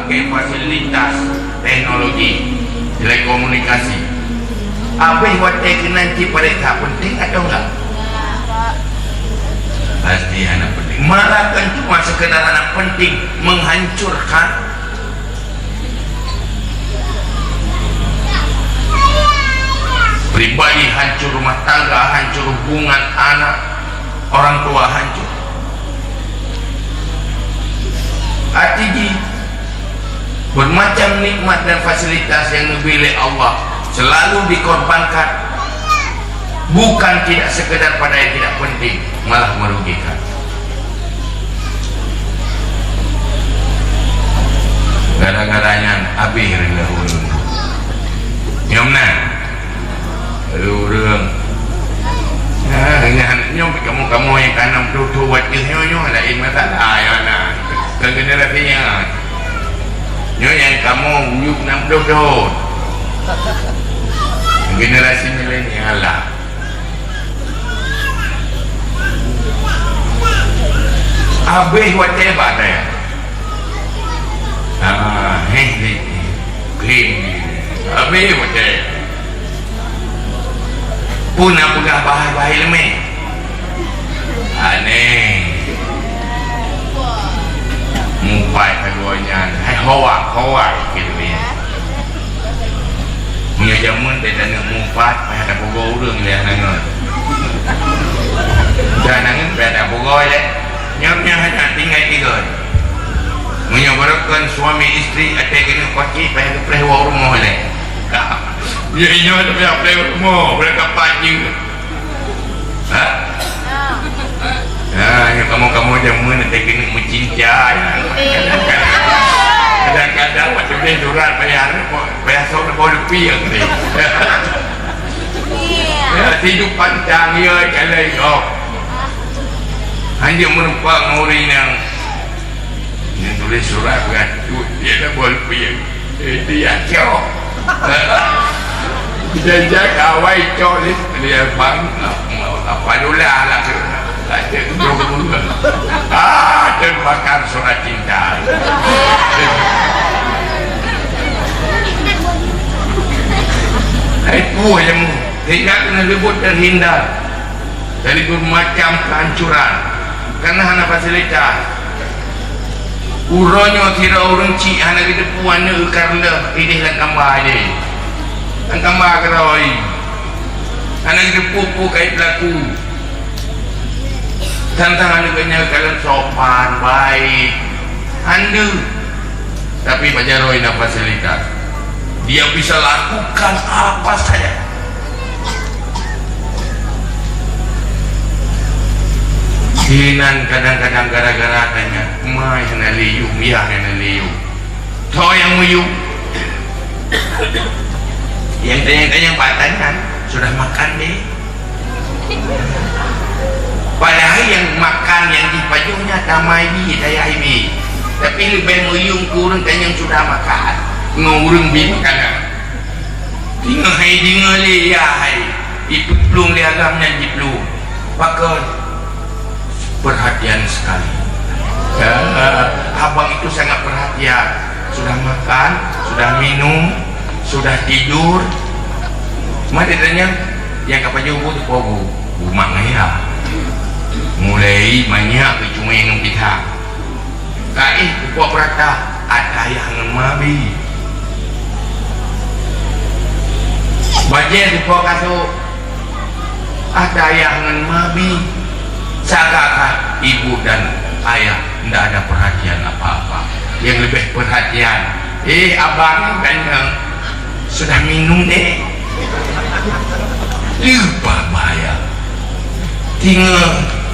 berbagai fasilitas teknologi telekomunikasi. Habis waktu nanti pada tak penting atau enggak? Pasti anak penting. Malah kan cuma sekedar anak penting menghancurkan. Pribadi hancur, rumah tangga hancur, hubungan anak, orang tua hancur. Artinya bermacam nikmat dan fasilitas yang diberi Allah selalu dikorbankan, bukan tidak sekedar pada yang tidak penting, malah merugikan. Gara-garanya habis dahulu nyomna urang nyom kamu yang kanam tu buat nyo lain masalah ya nah ke generasinya nyo yang kamu nyuk nam dodot generasi milenial lah. Habis whatever dia habis whatever pun apa gak bahaya lemeh aneh mumpai keduanya hai hawa gitu ya punya jamun dia nak mumpat payah ada pogol urang dia nangan dan nangan payah ada pogol dia nyamnya hanya tinggal tiga menyebarakan suami istri ada kena kaki payah ke pelihara rumah dia dia ini ada pelihara rumah mereka pagi yang kamu jamun ada kena mencinta kadang-kadang macam dia surat bayar soal boleh piang ni hidup panjang ya kalau hanya merupakan orang yang tulis surat beratu dia dah boleh piang dia cok dia kawai cok dia bang apa dulu lah termakan surat cinta itu yang tidak kena lebut terhindar dari bermacam kehancuran karena hanya fasilitas uronyo kira orang cik anak kita puan karena ini dan tambah ini dan tambah keroi anak kita pupu kait pelaku tantangan dengannya kalian sopan baik anda tapi pajaroi dan fasilitas dia bisa lakukan apa saja hinan kadang-kadang gara-gara tanya mai hana liu mia hana liu to yang muyu yang tanya patangan sudah makan deh padahal yang makan yang dipajunya tamai bi daya ibi tapi lebih muyung kurang kan yang sudah makan ngurung bi makanan tinggal hai tinggal le ya hai itu belum liagamnya di belum pakai perhatian sekali abang itu sangat perhatian sudah makan sudah minum sudah tidur mari tanya yang kapal jumbo tu pogo rumah ngaya mulai banyak cuma yang pihak kai puak perata ada yang mabi bajet puak kaso ada yang mabi sagakah ibu dan ayah tidak ada perhatian apa-apa yang lebih perhatian abang kan yang sudah minum deh lupa bayar tinggal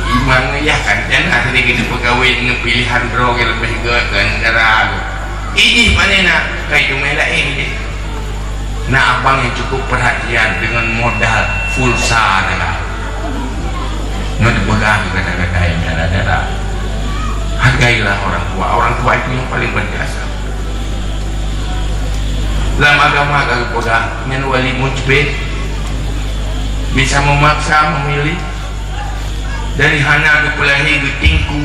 imang ya kan dan akhirnya kita pegawai dengan pilihan drog yang lebih ke negara ini mana nak kayak cuma lain deh nah abang yang cukup perhatian dengan modal fulsa adalah nak dipegang kata-kata yang ada hargailah orang tua itu yang paling berjasa dalam agama kalau pegang dengan wali mujbid bisa memaksa memilih dari hana ke pelahi ke tingku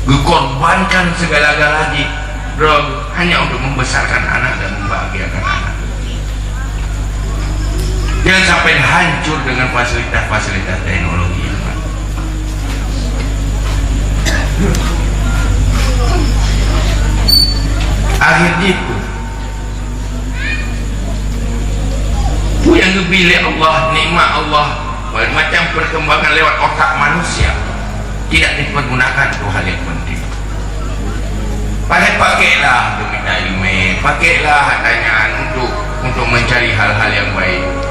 Dikorbankan segala-galanya bro, hanya untuk membesarkan anak dan membahagiakan anak. Jangan sampai hancur dengan fasilitas-fasilitas teknologi. Akhirnya itu yang dipilih Allah, nikmat Allah macam perkembangan lewat otak manusia tidak dipergunakan untuk hal yang penting. Pakailah untuk minta ilmu, pakailah hartanya untuk mencari hal-hal yang baik.